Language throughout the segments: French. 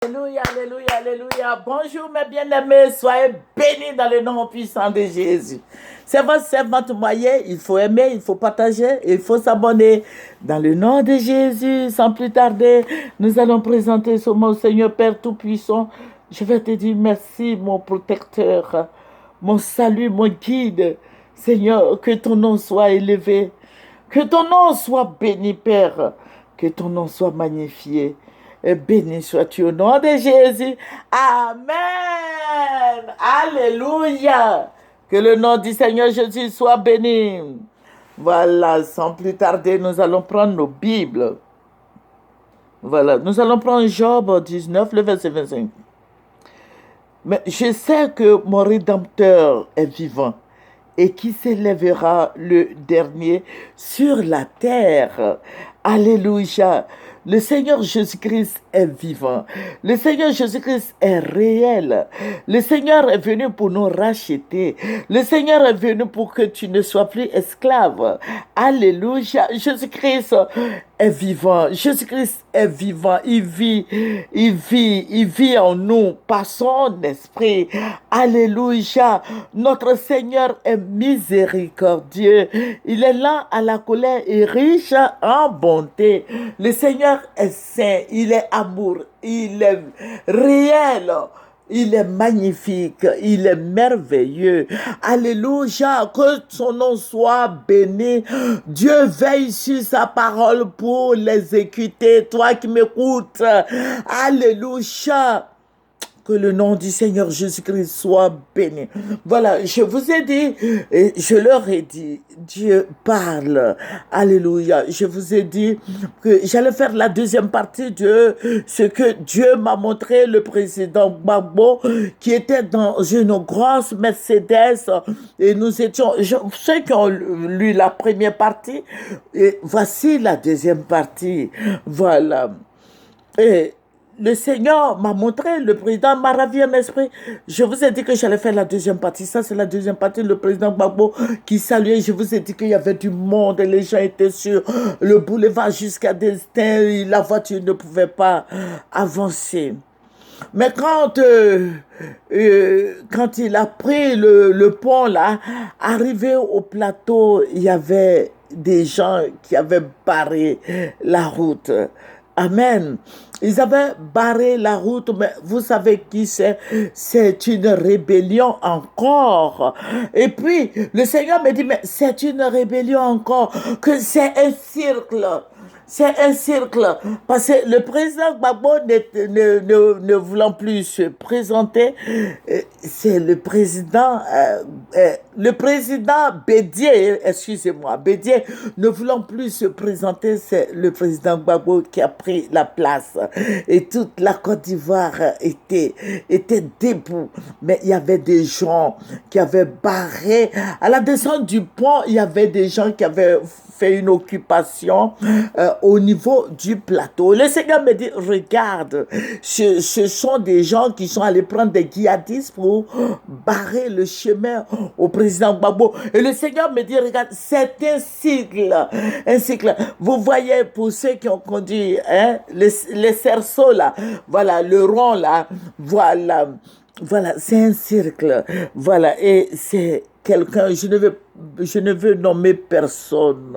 Alléluia, alléluia, alléluia. Bonjour mes bien-aimés, soyez bénis dans le nom puissant de Jésus. C'est votre servante moyen, il faut aimer, il faut partager, il faut s'abonner. Dans le nom de Jésus, sans plus tarder, nous allons présenter ce mot, Seigneur Père Tout-Puissant. Je vais te dire merci, mon protecteur, mon salut, mon guide. Seigneur, que ton nom soit élevé, que ton nom soit béni, Père, que ton nom soit magnifié. Et béni sois-tu au nom de Jésus. Amen. Alléluia. Que le nom du Seigneur Jésus soit béni. Voilà, sans plus tarder, nous allons prendre nos Bibles. Voilà, nous allons prendre Job 19, le verset 25. Mais je sais que mon Rédempteur est vivant et qui s'élèvera le dernier sur la terre. Alléluia. Le Seigneur Jésus-Christ est vivant. Le Seigneur Jésus-Christ est réel. Le Seigneur est venu pour nous racheter. Le Seigneur est venu pour que tu ne sois plus esclave. Alléluia. Jésus-Christ est vivant. Jésus-Christ est vivant. Il vit en nous par son esprit. Alléluia. Notre Seigneur est miséricordieux. Il est lent à la colère et riche en bonté. Le Seigneur est saint, il est amour, il est réel. Il est magnifique, il est merveilleux. Alléluia, que son nom soit béni. Dieu veille sur sa parole pour l'exécuter. Toi qui m'écoutes, alléluia. Que le nom du Seigneur Jésus-Christ soit béni. Voilà, je vous ai dit, et je leur ai dit, Dieu parle. Alléluia. Je vous ai dit que j'allais faire la deuxième partie de ce que Dieu m'a montré, le président Gbagbo, qui était dans une grosse Mercedes. Et nous étions, ceux qui ont lu la première partie, et voici la deuxième partie. Voilà. Et le Seigneur m'a montré, le président m'a ravi en esprit. Je vous ai dit que j'allais faire la deuxième partie. Ça, c'est la deuxième partie. Le président Gbagbo qui saluait. Je vous ai dit qu'il y avait du monde. Les gens étaient sur le boulevard jusqu'à destin. La voiture ne pouvait pas avancer. Mais quand il a pris le pont, là, arrivé au plateau, il y avait des gens qui avaient barré la route. Amen. Ils avaient barré la route, mais vous savez qui c'est? C'est une rébellion encore. Et puis, le Seigneur me dit, mais c'est une rébellion encore, que c'est un cercle. C'est un cercle. Parce que le président Gbagbo ne voulant plus se présenter, c'est le président Bédié, excusez-moi, Bédié ne voulant plus se présenter, c'est le président Gbagbo qui a pris la place. Et toute la Côte d'Ivoire était debout. Mais il y avait des gens qui avaient barré. À la descente du pont, il y avait des gens qui avaient fait une occupation au niveau du plateau. Le Seigneur me dit, regarde, ce sont des gens qui sont allés prendre des djihadistes pour barrer le chemin au président Gbagbo. Et le Seigneur me dit, regarde, c'est un cycle. Un cycle. Vous voyez, pour ceux qui ont conduit les cerceaux là, voilà, le rond là, voilà, c'est un cercle. Voilà, et c'est quelqu'un, je ne veux nommer personne,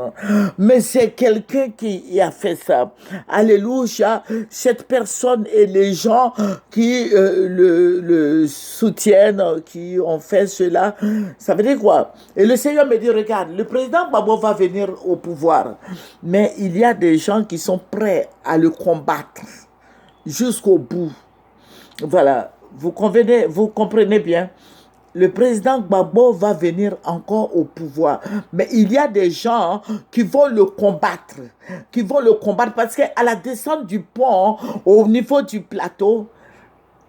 mais c'est quelqu'un qui a fait ça. Alléluia. Cette personne et les gens qui le soutiennent, qui ont fait cela, ça veut dire quoi? Et le Seigneur me dit, regarde, le président Gbagbo va venir au pouvoir, mais il y a des gens qui sont prêts à le combattre jusqu'au bout. Voilà, vous comprenez bien. Le président Gbagbo va venir encore au pouvoir. Mais il y a des gens qui vont le combattre. Parce qu'à la descente du pont, au niveau du plateau,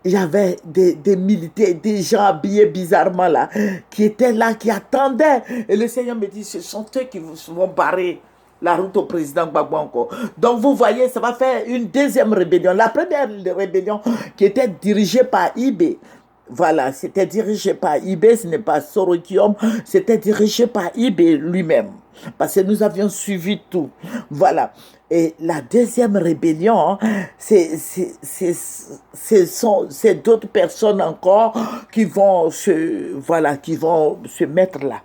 il y avait des militaires, des gens habillés bizarrement là, qui étaient là, qui attendaient. Et le Seigneur me dit, ce sont eux qui vont barrer la route au président Gbagbo encore. Donc vous voyez, ça va faire une deuxième rébellion. La première rébellion qui était dirigée par Ibé. Voilà, c'était dirigé par Ibé, ce n'est pas Sorokium, c'était dirigé par Ibé lui-même. parce que nous avions suivi tout. Voilà. Et la deuxième rébellion, c'est d'autres personnes encore qui vont se mettre là.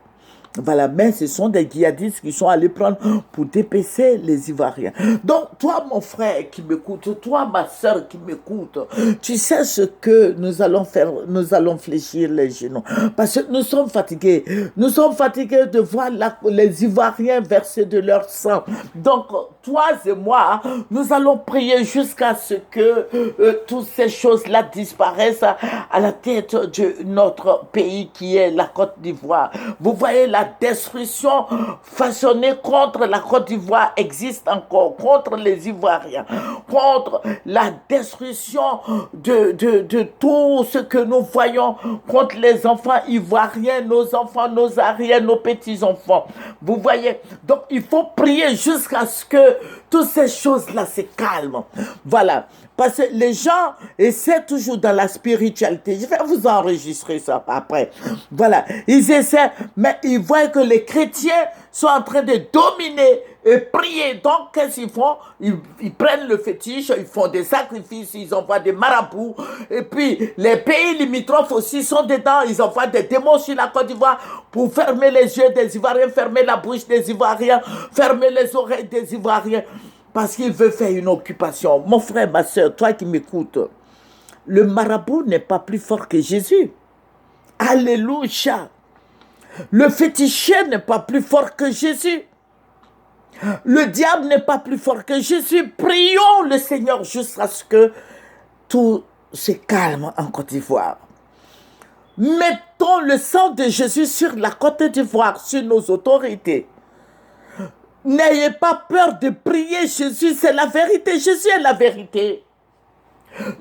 Voilà, mais ce sont des djihadistes qui sont allés prendre pour dépecer les Ivoiriens. Donc, toi, mon frère qui m'écoute, toi, ma soeur qui m'écoute, tu sais ce que nous allons faire, nous allons fléchir les genoux. Parce que nous sommes fatigués. Nous sommes fatigués de voir les Ivoiriens verser de leur sang. Donc, toi et moi, nous allons prier jusqu'à ce que toutes ces choses-là disparaissent à la tête de notre pays qui est la Côte d'Ivoire. Vous voyez, la destruction façonnée contre la Côte d'Ivoire existe encore, contre les Ivoiriens, contre la destruction de tout ce que nous voyons, contre les enfants ivoiriens, nos enfants, nos arrières, nos petits-enfants. Vous voyez, donc il faut prier jusqu'à ce que toutes ces choses-là se calment. Voilà. Parce que les gens essaient toujours dans la spiritualité. Je vais vous enregistrer ça après. Voilà. Ils essaient, mais ils voient que les chrétiens sont en train de dominer et prier. Donc, qu'est-ce qu'ils font? Ils prennent le fétiche, ils font des sacrifices, ils envoient des marabouts. Et puis, les pays limitrophes aussi sont dedans. Ils envoient des démons sur la Côte d'Ivoire pour fermer les yeux des Ivoiriens, fermer la bouche des Ivoiriens, fermer les oreilles des Ivoiriens. Parce qu'il veut faire une occupation. Mon frère, ma soeur, toi qui m'écoutes, le marabout n'est pas plus fort que Jésus. Alléluia. Le féticheur n'est pas plus fort que Jésus. Le diable n'est pas plus fort que Jésus. Prions le Seigneur jusqu'à ce que tout se calme en Côte d'Ivoire. Mettons le sang de Jésus sur la Côte d'Ivoire, sur nos autorités. N'ayez pas peur de prier Jésus, c'est la vérité. Jésus est la vérité.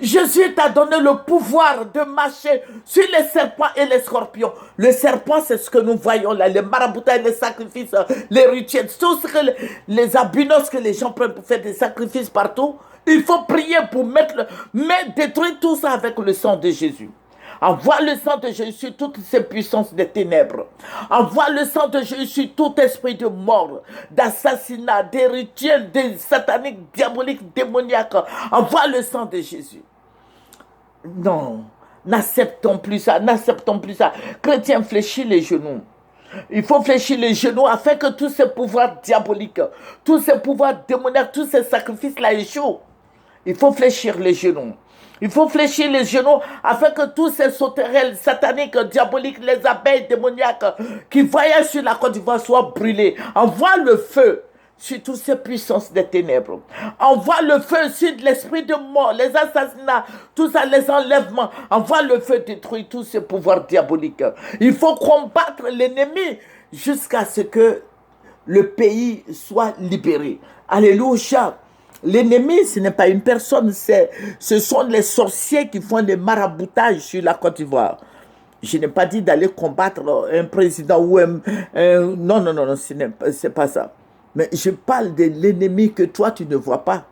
Jésus t'a donné le pouvoir de marcher sur les serpents et les scorpions. Le serpent, c'est ce que nous voyons là, les maraboutages, les sacrifices, les rituels, tout ce que les abunos que les gens prennent pour faire des sacrifices partout. Il faut prier pour détruire tout ça avec le sang de Jésus. Envoie le sang de Jésus sur toutes ces puissances des ténèbres. Envoie le sang de Jésus sur tout esprit de mort, d'assassinat, des rituels, des sataniques, diaboliques, démoniaques. Envoie le sang de Jésus. Non, n'acceptons plus ça, n'acceptons plus ça. Chrétiens, fléchis les genoux. Il faut fléchir les genoux afin que tous ces pouvoirs diaboliques, tous ces pouvoirs démoniaques, tous ces sacrifices-là échouent. Il faut fléchir les genoux. Il faut fléchir les genoux afin que tous ces sauterelles sataniques, diaboliques, les abeilles démoniaques qui voyagent sur la Côte d'Ivoire soient brûlés. Envoie le feu sur toutes ces puissances des ténèbres. Envoie le feu sur l'esprit de mort, les assassinats, tout ça, les enlèvements. Envoie le feu détruire tous ces pouvoirs diaboliques. Il faut combattre l'ennemi jusqu'à ce que le pays soit libéré. Alléluia. L'ennemi, ce n'est pas une personne, ce sont les sorciers qui font des maraboutages sur la Côte d'Ivoire. Je n'ai pas dit d'aller combattre un président ou non, non, non, non, c'est pas ça. Mais je parle de l'ennemi que toi, tu ne vois pas.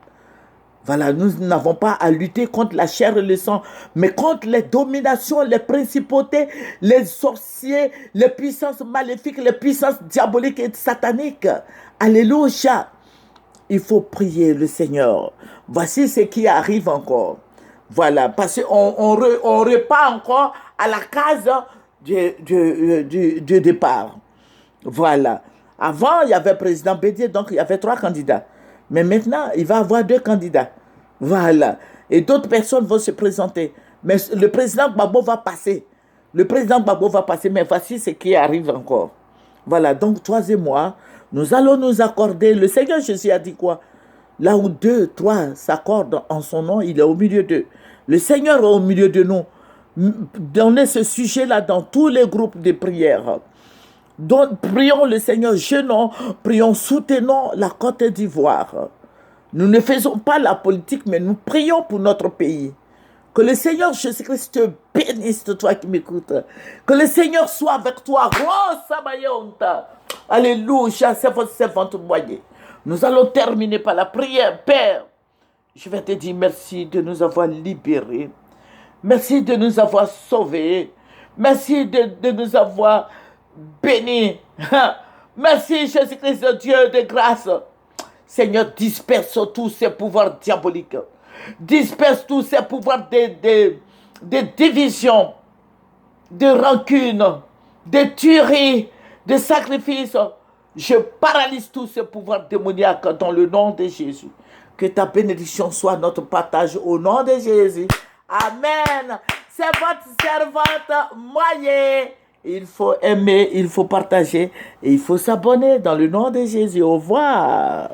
Voilà, nous n'avons pas à lutter contre la chair et le sang, mais contre les dominations, les principautés, les sorciers, les puissances maléfiques, les puissances diaboliques et sataniques. Alléluia. Il faut prier le Seigneur. Voici ce qui arrive encore. Voilà, parce qu'on repart encore à la case du départ. Voilà. Avant, il y avait le président Bédier, donc il y avait 3 candidats. Mais maintenant, il va y avoir 2 candidats. Voilà. Et d'autres personnes vont se présenter. Mais le président Gbagbo va passer. Le président Gbagbo va passer, mais voici ce qui arrive encore. Voilà, donc toi et moi, nous allons nous accorder. Le Seigneur Jésus a dit quoi? Là où 2, 3 s'accordent en son nom, il est au milieu d'eux. Le Seigneur est au milieu de nous. Donnez ce sujet-là dans tous les groupes de prière. Donc, prions le Seigneur, jeûnons, prions, soutenons la Côte d'Ivoire. Nous ne faisons pas la politique, mais nous prions pour notre pays. Que le Seigneur Jésus-Christ te bénisse, toi qui m'écoutes. Que le Seigneur soit avec toi. Alléluia, c'est votre servante moyenne. Nous allons terminer par la prière. Père, je vais te dire merci de nous avoir libérés. Merci de nous avoir sauvés. Merci de nous avoir bénis. Merci Jésus-Christ, Dieu de grâce. Seigneur, disperse tous ces pouvoirs diaboliques. Disperse tous ces pouvoirs de division, de rancune, de tuerie, de sacrifice. Je paralyse tous ces pouvoirs démoniaques dans le nom de Jésus. Que ta bénédiction soit notre partage au nom de Jésus. Amen. C'est votre servante Moyen. Il faut aimer, il faut partager et il faut s'abonner dans le nom de Jésus. Au revoir.